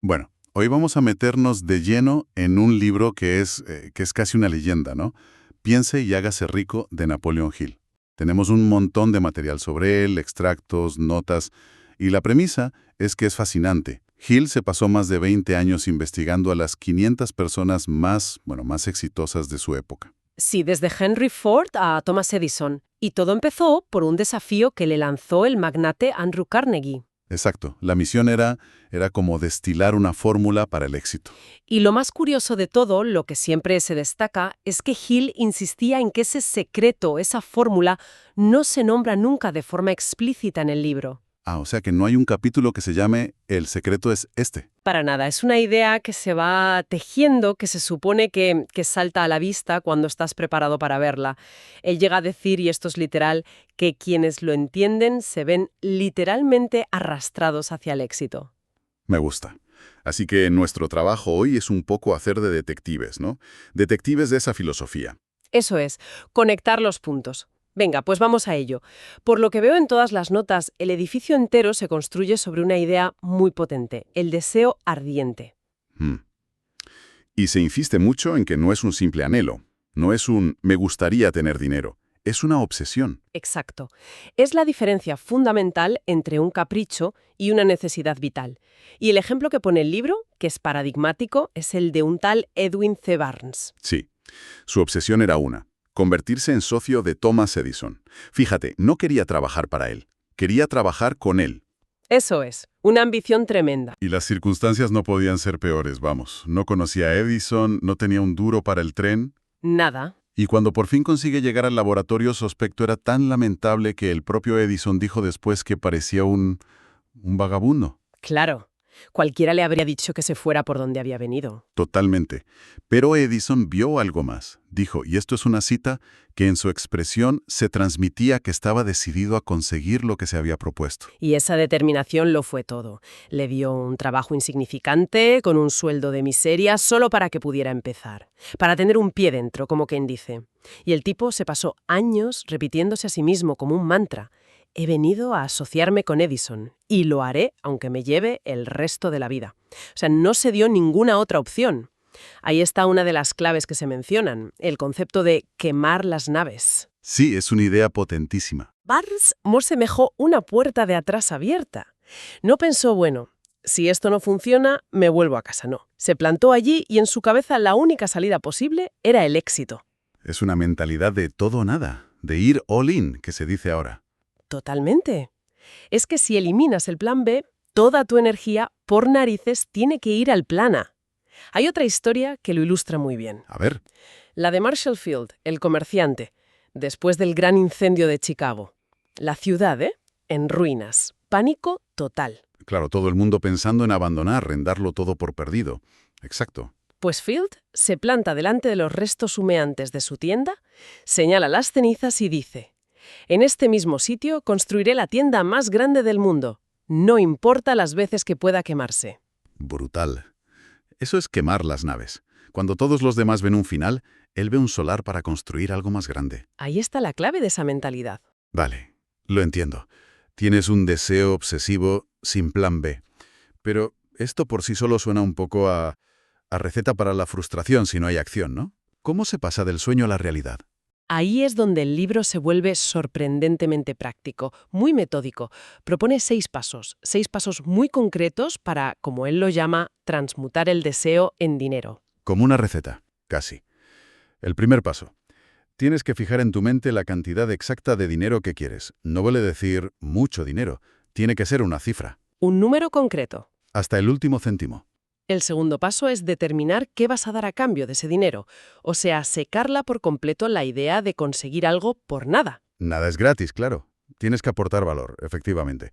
Bueno, hoy vamos a meternos de lleno en un libro que es casi una leyenda, ¿no? Piense y hágase rico de Napoleon Hill. Tenemos un montón de material sobre él, extractos, notas, y la premisa es que es fascinante. Hill se pasó más de 20 años investigando a las 500 personas más exitosas de su época. Sí, desde Henry Ford a Thomas Edison. Y todo empezó por un desafío que le lanzó el magnate Andrew Carnegie. Exacto, la misión era como destilar una fórmula para el éxito. Y lo más curioso de todo, lo que siempre se destaca, es que Hill insistía en que ese secreto, esa fórmula, no se nombra nunca de forma explícita en el libro. O sea que no hay un capítulo que se llame El secreto es este. Para nada, es una idea que se va tejiendo, que se supone que salta a la vista cuando estás preparado para verla. Él llega a decir, y esto es literal, que quienes lo entienden se ven literalmente arrastrados hacia el éxito. Me gusta. Así que nuestro trabajo hoy es un poco hacer de detectives, ¿no? Detectives de esa filosofía. Eso es, conectar los puntos. Venga, pues vamos a ello. Por lo que veo en todas las notas, el edificio entero se construye sobre una idea muy potente, el deseo ardiente. Mm. Y se insiste mucho en que no es un simple anhelo, no es un me gustaría tener dinero, es una obsesión. Exacto. Es la diferencia fundamental entre un capricho y una necesidad vital. Y el ejemplo que pone el libro, que es paradigmático, es el de un tal Edwin C. Barnes. Sí, su obsesión era una, convertirse en socio de Thomas Edison. Fíjate, no quería trabajar para él, quería trabajar con él. Eso es, una ambición tremenda. Y las circunstancias no podían ser peores, vamos. No conocía a Edison, no tenía un duro para el tren. Nada. Y cuando por fin consigue llegar al laboratorio, su aspecto era tan lamentable que el propio Edison dijo después que parecía un vagabundo. Claro. Cualquiera le habría dicho que se fuera por donde había venido. Totalmente. Pero Edison vio algo más. Dijo, y esto es una cita, que en su expresión se transmitía que estaba decidido a conseguir lo que se había propuesto. Y esa determinación lo fue todo. Le dio un trabajo insignificante, con un sueldo de miseria, solo para que pudiera empezar. Para tener un pie dentro, como quien dice. Y el tipo se pasó años repitiéndose a sí mismo como un mantra. He venido a asociarme con Edison, y lo haré aunque me lleve el resto de la vida. O sea, no se dio ninguna otra opción. Ahí está una de las claves que se mencionan, el concepto de quemar las naves. Sí, es una idea potentísima. Barnes no semejó una puerta de atrás abierta. No pensó, bueno, si esto no funciona, me vuelvo a casa, no. Se plantó allí y en su cabeza la única salida posible era el éxito. Es una mentalidad de todo o nada, de ir all in, que se dice ahora. Totalmente. Es que si eliminas el plan B, toda tu energía, por narices, tiene que ir al plan A. Hay otra historia que lo ilustra muy bien. A ver, La de Marshall Field, el comerciante, después del gran incendio de Chicago. La ciudad, en ruinas. Pánico total. claro, todo el mundo pensando en abandonar, en darlo todo por perdido. Exacto. Pues Field se planta delante de los restos humeantes de su tienda, señala las cenizas y dice: en este mismo sitio construiré la tienda más grande del mundo. No importa las veces que pueda quemarse. Brutal. Eso es quemar las naves. Cuando todos los demás ven un final, él ve un solar para construir algo más grande. Ahí está la clave de esa mentalidad. Vale, lo entiendo. Tienes un deseo obsesivo sin plan B. Pero esto por sí solo suena un poco a receta para la frustración si no hay acción, ¿no? ¿Cómo se pasa del sueño a la realidad? Ahí es donde el libro se vuelve sorprendentemente práctico, muy metódico. Propone 6 pasos muy concretos para, como él lo llama, transmutar el deseo en dinero. Como una receta, casi. El primer paso. Tienes que fijar en tu mente la cantidad exacta de dinero que quieres. No vale decir mucho dinero. Tiene que ser una cifra. Un número concreto. Hasta el último céntimo. El segundo paso es determinar qué vas a dar a cambio de ese dinero, o sea, secarla por completo la idea de conseguir algo por nada. Nada es gratis, claro. Tienes que aportar valor, efectivamente.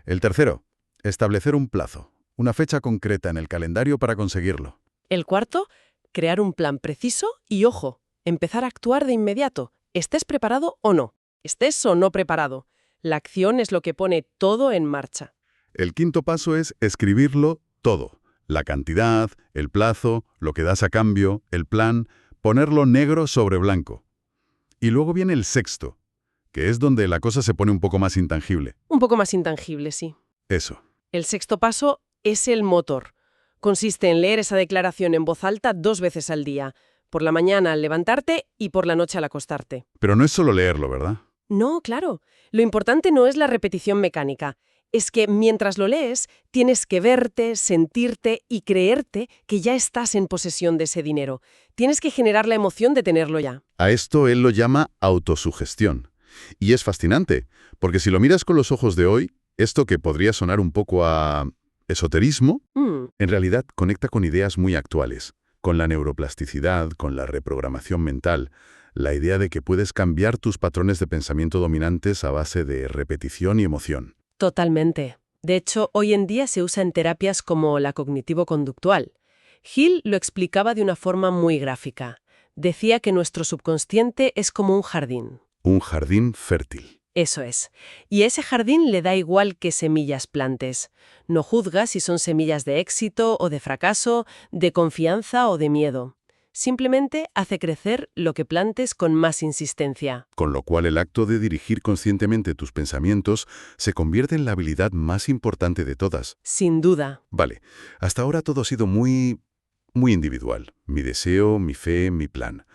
El tercero, establecer un plazo, una fecha concreta en el calendario para conseguirlo. El cuarto, crear un plan preciso y, ojo, empezar a actuar de inmediato, estés preparado o no, estés o no preparado. La acción es lo que pone todo en marcha. El quinto paso es escribirlo todo. La cantidad, el plazo, lo que das a cambio, el plan, ponerlo negro sobre blanco. Y luego viene el sexto, que es donde la cosa se pone un poco más intangible. Un poco más intangible, sí. Eso. El sexto paso es el motor. Consiste en leer esa declaración en voz alta 2 veces al día, por la mañana al levantarte y por la noche al acostarte. Pero no es solo leerlo, ¿verdad? No, claro. Lo importante no es la repetición mecánica. Es que mientras lo lees, tienes que verte, sentirte y creerte que ya estás en posesión de ese dinero. Tienes que generar la emoción de tenerlo ya. A esto él lo llama autosugestión. Y es fascinante, porque si lo miras con los ojos de hoy, esto que podría sonar un poco a esoterismo, en realidad conecta con ideas muy actuales, con la neuroplasticidad, con la reprogramación mental, la idea de que puedes cambiar tus patrones de pensamiento dominantes a base de repetición y emoción. Totalmente. De hecho, hoy en día se usa en terapias como la cognitivo-conductual. Hill lo explicaba de una forma muy gráfica. Decía que nuestro subconsciente es como un jardín. Un jardín fértil. Eso es. Y a ese jardín le da igual qué semillas plantes. No juzga si son semillas de éxito o de fracaso, de confianza o de miedo. Simplemente hace crecer lo que plantes con más insistencia. Con lo cual el acto de dirigir conscientemente tus pensamientos se convierte en la habilidad más importante de todas. Sin duda. Vale, hasta ahora todo ha sido muy individual. Mi deseo, mi fe, mi plan.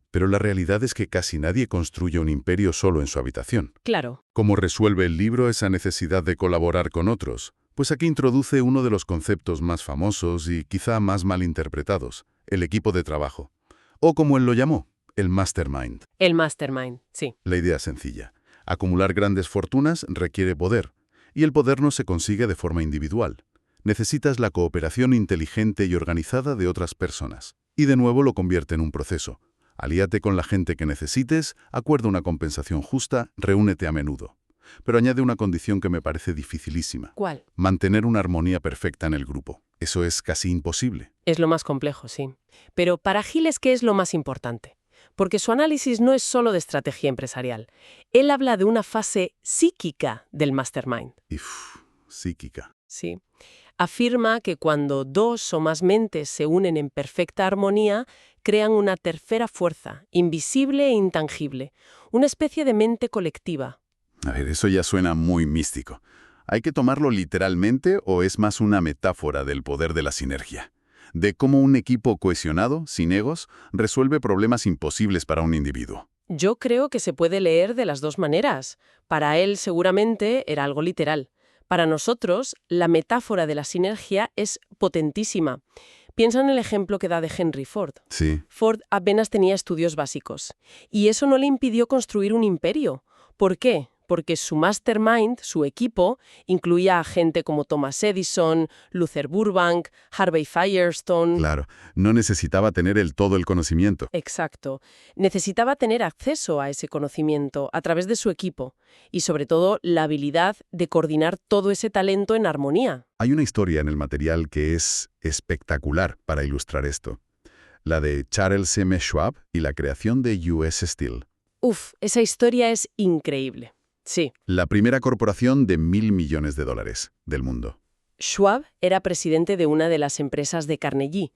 Pero la realidad es que casi nadie construye un imperio solo en su habitación. Claro. ¿Cómo resuelve el libro esa necesidad de colaborar con otros? Pues aquí introduce uno de los conceptos más famosos y quizá más mal interpretados, el equipo de trabajo. O como él lo llamó, el mastermind. El mastermind, sí. La idea es sencilla. Acumular grandes fortunas requiere poder, y el poder no se consigue de forma individual. Necesitas la cooperación inteligente y organizada de otras personas. Y de nuevo lo convierte en un proceso. Alíate con la gente que necesites, acuerda una compensación justa, reúnete a menudo. Pero añade una condición que me parece dificilísima. ¿Cuál? Mantener una armonía perfecta en el grupo. Eso es casi imposible. Es lo más complejo, sí. Pero para Giles, ¿qué es lo más importante? Porque su análisis no es solo de estrategia empresarial. Él habla de una fase psíquica del mastermind. Psíquica. Sí. Afirma que cuando 2 o más mentes se unen en perfecta armonía, crean una tercera fuerza, invisible e intangible, una especie de mente colectiva. A ver, eso ya suena muy místico. ¿Hay que tomarlo literalmente o es más una metáfora del poder de la sinergia? De cómo un equipo cohesionado, sin egos, resuelve problemas imposibles para un individuo. Yo creo que se puede leer de las dos maneras. Para él seguramente era algo literal. Para nosotros, la metáfora de la sinergia es potentísima. Piensa en el ejemplo que da de Henry Ford. Sí. Ford apenas tenía estudios básicos. Y eso no le impidió construir un imperio. ¿Por qué? Porque su mastermind, su equipo, incluía a gente como Thomas Edison, Luther Burbank, Harvey Firestone. Claro, no necesitaba tener todo el conocimiento. Exacto. Necesitaba tener acceso a ese conocimiento a través de su equipo y, sobre todo, la habilidad de coordinar todo ese talento en armonía. Hay una historia en el material que es espectacular para ilustrar esto. La de Charles M. Schwab y la creación de US Steel. Esa historia es increíble. Sí. La primera corporación de $1.000 millones del mundo. Schwab era presidente de una de las empresas de Carnegie,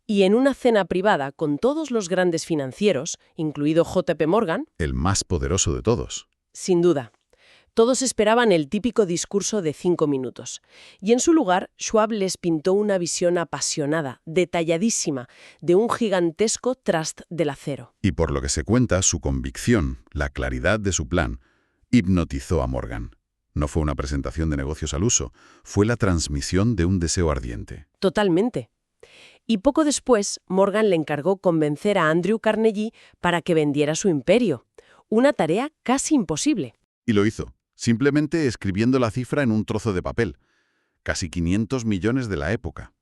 y en una cena privada con todos los grandes financieros, incluido JP Morgan, El más poderoso de todos. sin duda, todos esperaban el típico discurso de 5 minutos. Y en su lugar, Schwab les pintó una visión apasionada, detalladísima, de un gigantesco trust del acero. Y por lo que se cuenta, su convicción, la claridad de su plan, hipnotizó a Morgan. No fue una presentación de negocios al uso, fue la transmisión de un deseo ardiente. Totalmente. Y poco después, Morgan le encargó convencer a Andrew Carnegie para que vendiera su imperio. Una tarea casi imposible. Y lo hizo, simplemente escribiendo la cifra en un trozo de papel. Casi 500 millones de la época.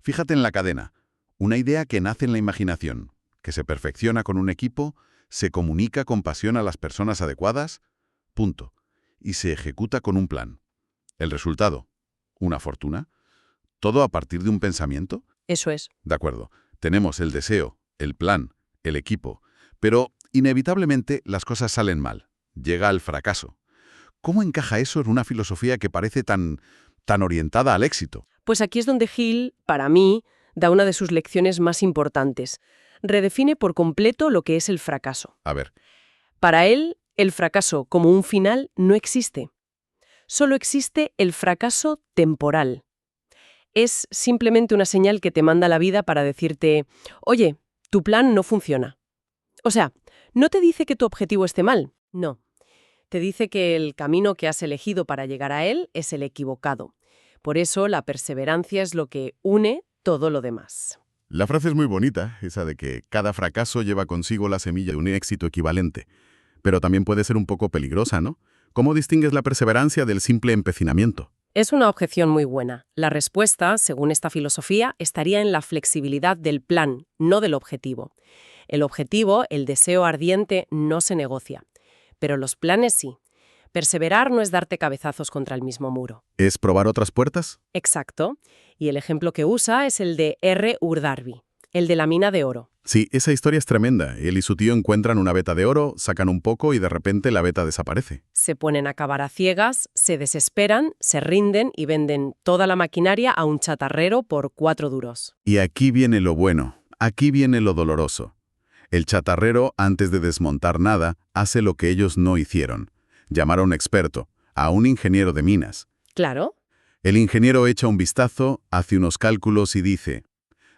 Fíjate en la cadena. Una idea que nace en la imaginación, que se perfecciona con un equipo, se comunica con pasión a las personas adecuadas, punto. Y se ejecuta con un plan. El resultado, una fortuna. ¿Todo a partir de un pensamiento? Eso es. De acuerdo. Tenemos el deseo, el plan, el equipo. Pero, inevitablemente, las cosas salen mal. Llega al fracaso. ¿Cómo encaja eso en una filosofía que parece tan orientada al éxito? Pues aquí es donde Hill, para mí, da una de sus lecciones más importantes. Redefine por completo lo que es el fracaso. A ver. Para él, el fracaso como un final no existe. Solo existe el fracaso temporal. Es simplemente una señal que te manda la vida para decirte, oye, tu plan no funciona. O sea, no te dice que tu objetivo esté mal, no. Te dice que el camino que has elegido para llegar a él es el equivocado. Por eso la perseverancia es lo que une todo lo demás. La frase es muy bonita, esa de que cada fracaso lleva consigo la semilla de un éxito equivalente. Pero también puede ser un poco peligrosa, ¿no? ¿Cómo distingues la perseverancia del simple empecinamiento? Es una objeción muy buena. La respuesta, según esta filosofía, estaría en la flexibilidad del plan, no del objetivo. El objetivo, el deseo ardiente, no se negocia. Pero los planes sí. Perseverar no es darte cabezazos contra el mismo muro. ¿Es probar otras puertas? Exacto. Y el ejemplo que usa es el de R. Urdarby, el de la mina de oro. Sí, esa historia es tremenda. Él y su tío encuentran una veta de oro, sacan un poco y de repente la veta desaparece. Se ponen a cavar a ciegas, se desesperan, se rinden y venden toda la maquinaria a un chatarrero por 4 duros. Y aquí viene lo bueno, aquí viene lo doloroso. El chatarrero, antes de desmontar nada, hace lo que ellos no hicieron. Llamar a un experto, a un ingeniero de minas. Claro. El ingeniero echa un vistazo, hace unos cálculos y dice: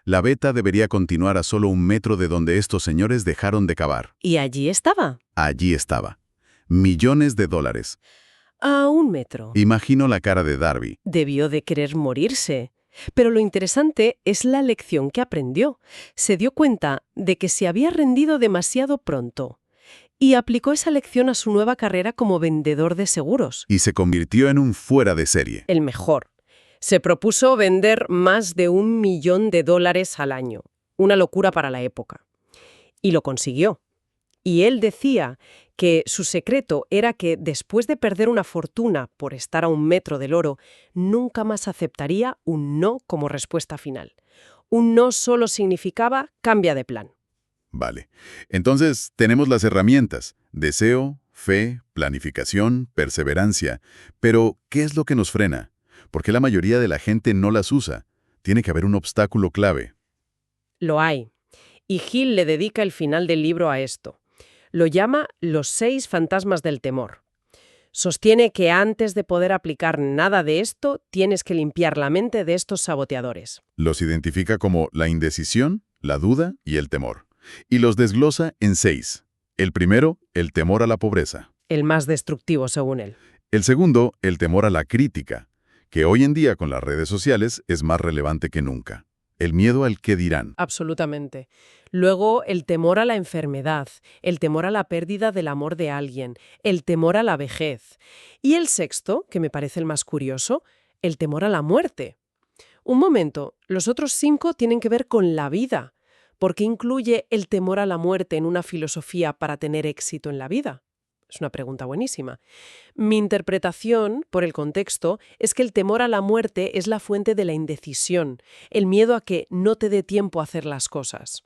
la veta debería continuar a solo 1 metro de donde estos señores dejaron de cavar. Y allí estaba. Allí estaba. Millones de dólares. A 1 metro. Imagino la cara de Darby. Debió de querer morirse. Pero lo interesante es la lección que aprendió. Se dio cuenta de que se había rendido demasiado pronto. Y aplicó esa lección a su nueva carrera como vendedor de seguros. Y se convirtió en un fuera de serie. El mejor. Se propuso vender más de $1 millón al año. Una locura para la época. Y lo consiguió. Y él decía que su secreto era que después de perder una fortuna por estar a 1 metro del oro, nunca más aceptaría un no como respuesta final. Un no solo significaba cambia de plan. Vale. Entonces, tenemos las herramientas: deseo, fe, planificación, perseverancia. Pero, ¿qué es lo que nos frena? ¿Por qué la mayoría de la gente no las usa? Tiene que haber un obstáculo clave. Lo hay. Y Hill le dedica el final del libro a esto. Lo llama los 6 fantasmas del temor. Sostiene que antes de poder aplicar nada de esto, tienes que limpiar la mente de estos saboteadores. Los identifica como la indecisión, la duda y el temor. Y los desglosa en 6. El primero, el temor a la pobreza. El más destructivo, según él. El segundo, el temor a la crítica, que hoy en día con las redes sociales es más relevante que nunca. El miedo al qué dirán. Absolutamente. Luego, el temor a la enfermedad, el temor a la pérdida del amor de alguien, el temor a la vejez. Y el sexto, que me parece el más curioso, el temor a la muerte. Un momento, los otros 5 tienen que ver con la vida. ¿Por qué incluye el temor a la muerte en una filosofía para tener éxito en la vida? Es una pregunta buenísima. Mi interpretación, por el contexto, es que el temor a la muerte es la fuente de la indecisión, el miedo a que no te dé tiempo a hacer las cosas.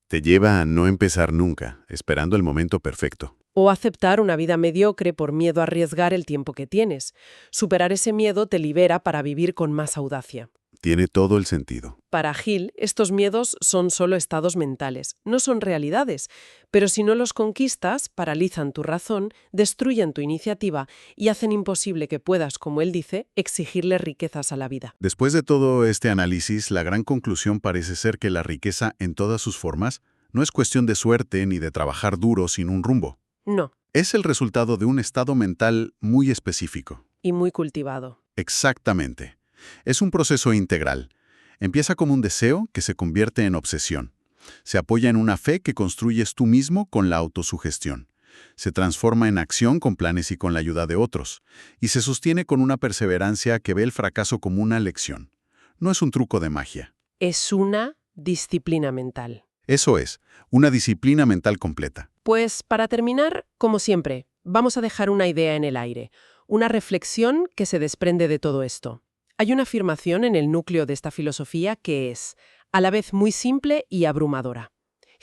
Te lleva a no empezar nunca, esperando el momento perfecto. O aceptar una vida mediocre por miedo a arriesgar el tiempo que tienes. Superar ese miedo te libera para vivir con más audacia. Tiene todo el sentido. Para Hill, estos miedos son solo estados mentales, no son realidades, pero si no los conquistas, paralizan tu razón, destruyen tu iniciativa y hacen imposible que puedas, como él dice, exigirle riquezas a la vida. Después de todo este análisis, la gran conclusión parece ser que la riqueza en todas sus formas no es cuestión de suerte ni de trabajar duro sin un rumbo. No, Es el resultado de un estado mental muy específico. y muy cultivado. Exactamente. Es un proceso integral. Empieza como un deseo que se convierte en obsesión. Se apoya en una fe que construyes tú mismo con la autosugestión. Se transforma en acción con planes y con la ayuda de otros. Y se sostiene con una perseverancia que ve el fracaso como una lección. No es un truco de magia. Es una disciplina mental. Eso es, una disciplina mental completa. Pues para terminar, como siempre, vamos a dejar una idea en el aire, una reflexión que se desprende de todo esto. Hay una afirmación en el núcleo de esta filosofía que es, a la vez muy simple y abrumadora.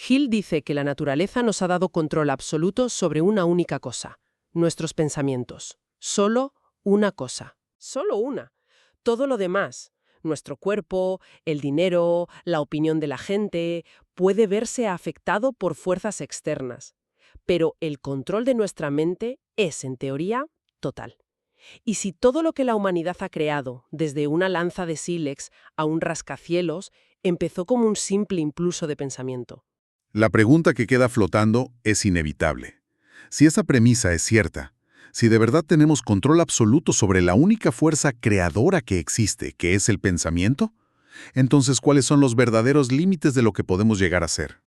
Hill dice que la naturaleza nos ha dado control absoluto sobre una única cosa, nuestros pensamientos. Solo una cosa. Solo una. Todo lo demás, nuestro cuerpo, el dinero, la opinión de la gente, puede verse afectado por fuerzas externas. Pero el control de nuestra mente es, en teoría, total. ¿Y si todo lo que la humanidad ha creado, desde una lanza de sílex a un rascacielos, empezó como un simple impulso de pensamiento? La pregunta que queda flotando es inevitable. Si esa premisa es cierta, si de verdad tenemos control absoluto sobre la única fuerza creadora que existe, que es el pensamiento, entonces ¿cuáles son los verdaderos límites de lo que podemos llegar a ser?